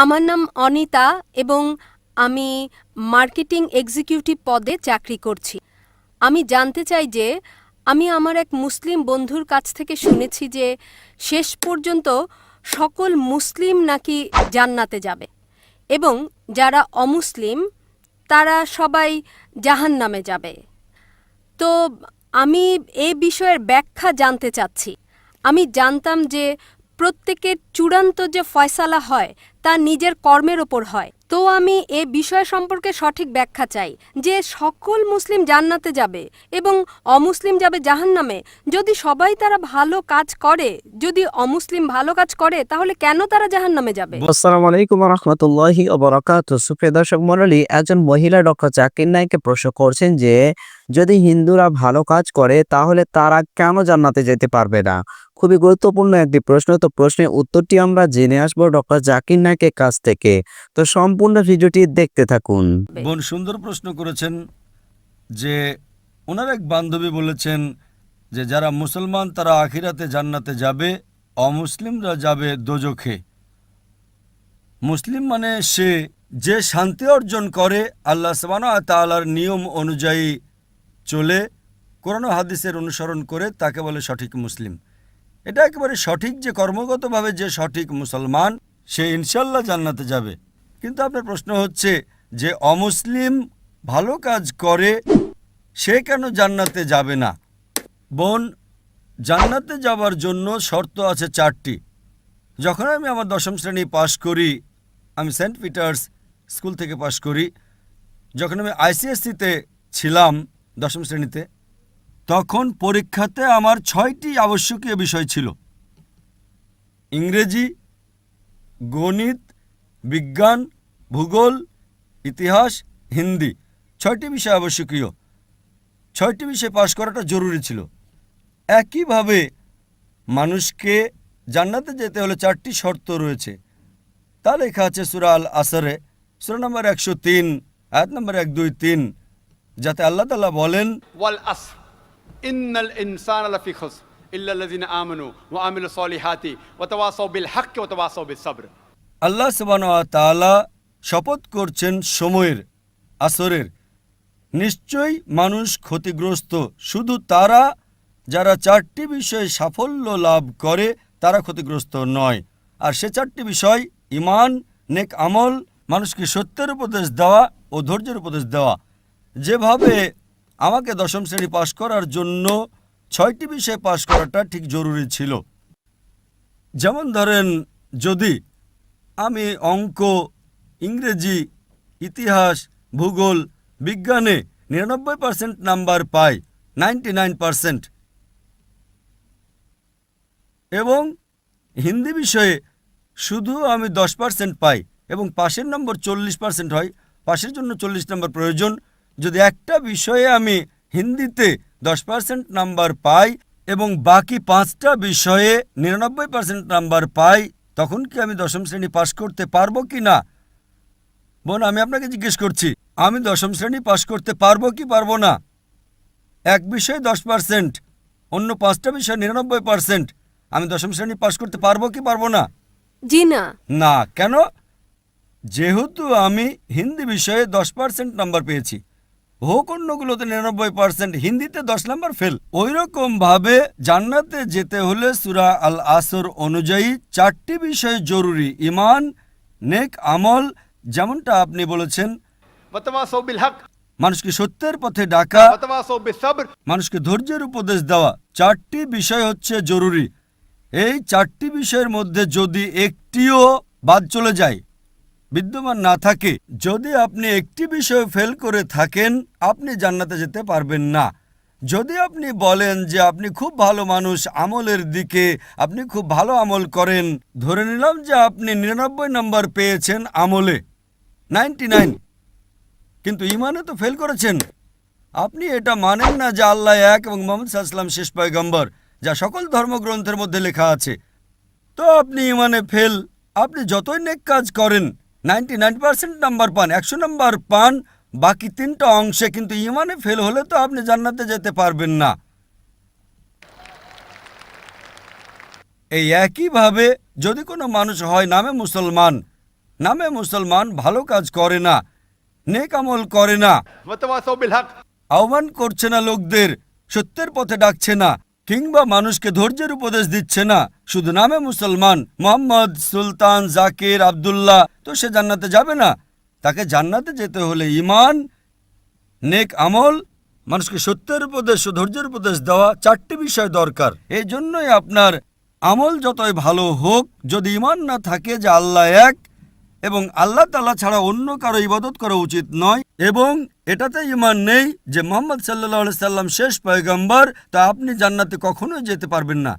আমার নাম অনিতা এবং আমি মার্কেটিং এক্সিকিউটিভ পদে চাকরি করছি। আমি জানতে চাই যে আমি আমার এক মুসলিম বন্ধুর কাছ থেকে শুনেছি যে শেষ পর্যন্ত সকল মুসলিম নাকি জান্নাতে যাবে এবং যারা অমুসলিম তারা সবাই জাহান্নামে যাবে। তো আমি এ বিষয়ের ব্যাখ্যা জানতে চাচ্ছি। আমি জানতাম যে প্রত্যেকের চূড়ান্ত যে ফয়সালা হয় তা নিজের কর্মের ওপর হয়। তো আমি এ বিষয় সম্পর্কে সঠিক ব্যাখ্যা চাই যে সকল মুসলিম জান্নাতে যাবে এবং অমুসলিম যাবে জাহান্নামে। যদি সবাই তারা ভালো কাজ করে, যদি অমুসলিম ভালো কাজ করে, তাহলে কেন তারা জাহান্নামে যাবে? আসসালামু আলাইকুম ওয়া রাহমাতুল্লাহি ওয়া বারাকাতুহু। সুপ্রিয় দর্শক মণ্ডলী, একজন মহিলা ডক্টর জাকির নায়েককে প্রশ্ন করছেন যে যদি হিন্দুরা ভালো কাজ করে তাহলে তারা কেন জান্নাতে যেতে পারবে না। খুবই গুরুত্বপূর্ণ একটি প্রশ্ন। তো প্রশ্নের উত্তরটি আমরা জেনে আসবো ডক্টর জাকির নায়েকের কাছ থেকে। তো সম্পূর্ণ ভিডিওটি দেখতে থাকুন। বোন সুন্দর প্রশ্ন করেছেন যে ওনার এক বান্ধবী বলেছেন যে যারা মুসলমান তারা আখিরাতে জান্নাতে যাবে, অমুসলিমরা যাবে দোজখে। মুসলিম মানে সে যে শান্তি অর্জন করে আল্লাহ সুবহানাহু ওয়া তাআলার নিয়ম অনুযায়ী চলে, কোরআন ও হাদিসের অনুসরণ করে, তাকে বলে সঠিক মুসলিম। এটা একেবারে সঠিক যে কর্মগতভাবে যে সঠিক মুসলমান সে ইনশাল্লাহ জান্নাতে যাবে। কিন্তু আপনার প্রশ্ন হচ্ছে যে অমুসলিম ভালো কাজ করে সে কেন জান্নাতে যাবে না। বোন, জান্নাতে যাওয়ার জন্য শর্ত আছে 4টি। যখন আমি আমার 10ম শ্রেণী পাশ করি, আমি সেন্ট পিটার্স স্কুল থেকে পাশ করি। যখন আমি আইসিএসসিতে ছিলাম 10ম শ্রেণীতে, তখন পরীক্ষাতে আমার 6টি আবশ্যকীয় বিষয় ছিল: ইংরেজি, গণিত, বিজ্ঞান, ভূগোল, ইতিহাস, হিন্দি। 6টি বিষয় আবশ্যকীয়। 6টি বিষয় পাশ করাটা জরুরি ছিল। একইভাবে মানুষকে জান্নাতে যেতে হলে 4টি শর্ত রয়েছে। তা লেখা আছে সূরা আল আসরে, সূরা নম্বর 103, আয়াত নম্বর 1, 2, 3, যাতে আল্লাহ তাআলা বলেন ওয়াল আসর ইন্নাল ইনসানা লাফি খুসর ইল্লাল্লাযিনা আমানু ওয়া আমিলুস সলিহাতি ওয়া তাওয়াসাউ বিল হক্কি ওয়া তাওয়াসাউ বিস সবর। আল্লাহ সুবহানাহু ওয়া তাআলা শপথ করছেন সময়ের, আসরের। নিশ্চয়ই মানুষ ক্ষতিগ্রস্ত, শুধু তারা যারা 4টি বিষয়ে সাফল্য লাভ করে তারা ক্ষতিগ্রস্ত নয়। আর সে 4টি বিষয়: ঈমান, নেক আমল, মানুষকে সত্যের উপদেশ দেওয়া ও ধৈর্যের উপদেশ দেওয়া। যেভাবে আমাকে 10ম শ্রেণী পাশ করার জন্য 6টি বিষয় পাশ করাটা ঠিক জরুরি ছিল। যেমন ধরেন, যদি আমি অঙ্ক, ইংরেজি, ইতিহাস, ভূগোল, বিজ্ঞানে 99% নাম্বার পাই, 99%, এবং হিন্দি বিষয়ে শুধু আমি 10% পাই এবং পাশের নম্বর 40% হয়, পাশের জন্য 40 নম্বর প্রয়োজন। যদি একটা বিষয়ে আমি হিন্দিতে 10% নাম্বার পাই এবং বাকি 5টা বিষয়ে 99% নাম্বার পাই, তখন কি আমি 10ম শ্রেণী পাশ করতে পারবো কি না? বোন, আমি আপনাকে জিজ্ঞেস করছি, আমি 10ম শ্রেণী পাশ করতে পারবো কি পারবো না? এক বিষয়ে 10%, অন্য 5টা বিষয়ে 99%, আমি 10ম শ্রেণী পাশ করতে পারবো কি পারবো না? জি না। না। কেন? যেহেতু আমি হিন্দি বিষয়ে 10% নাম্বার পেয়েছি, হোক অন্যগুলোতে 99%, হিন্দিতে 10 নাম্বার ফেল। ওইরকম ভাবে জান্নাতে যেতে হলে সূরা আল আসর অনুযায়ী 4টি বিষয় জরুরি: ঈমান, নেক আমল, যেমনটা আপনি বলেছেন, ওয়া তাওয়াসাউ বিল হক, মানুষকে সত্যের পথে ডাকা, ওয়া তাওয়াসাউ বিস সবর, মানুষকে ধৈর্যের উপদেশ দেওয়া। 4টি বিষয় হচ্ছে জরুরি। এই 4টি বিষয়ের মধ্যে যদি একটিও বাদ চলে যায়, বিদ্যমান না থাকে, যদি আপনি একটি বিষয় ফেল করে থাকেন, আপনি জান্নাতে যেতে পারবেন না। যদি আপনি বলেন যে আপনি খুব ভালো মানুষ, আমলের দিকে আপনি খুব ভালো আমল করেন, ধরে নিলাম যে আপনি 99 নম্বর পেয়েছেন আমলে, 99, কিন্তু ঈমানে তো ফেল করেছেন। আপনি এটা মানেন না যে আল্লাহ এক এবং মুহাম্মদ সাল্লাল্লাহু আলাইহি ওয়াসাল্লাম শেষ পয়গম্বর, যা সকল ধর্মগ্রন্থের মধ্যে লেখা আছে। তো আপনি ঈমানে ফেল। আপনি যতই নেক কাজ করেন, 99% নাম্বার পান, 100 নাম্বার পান বাকি 3টা অংশে, কিন্তু ঈমানে ফেল হলে তো আপনি জান্নাতে যেতে পারবেন না। এই একইভাবে যদি কোনো মানুষ হয় নামে মুসলমান, নামে মুসলমান ভালো কাজ করে না, নেক আমল করে না, वतवासौ बिल हक। আহ্বান করছে না লোকদের, সত্যের পথে ডাকছে না, কিংবা মানুষকে ধৈর্যের উপদেশ দিচ্ছে না, শুধু নামে মুসলমান, মোহাম্মদ, সুলতান, জাকির, আব্দুল্লাহ, তো সে জান্নাতে যাবে না। তাকে জান্নাতে যেতে হলে ঈমান, নেক আমল, মানুষকে সত্যের উপদেশ ও ধৈর্যের উপদেশ দেওয়া, 4টি বিষয় দরকার। এই জন্যই আপনার আমল যতই ভালো হোক, যদি ঈমান না থাকে যে আল্লাহ এক এবং আল্লাহ তাআলা ছাড়া অন্য কারো ইবাদত করা উচিত নয়, এবং এটাতে ঈমান নেই যে মুহাম্মদ সাল্লাল্লাহু আলাইহি সাল্লাম শেষ পয়গম্বর, তা আপনি জান্নাতে কখনোই যেতে পারবেন না।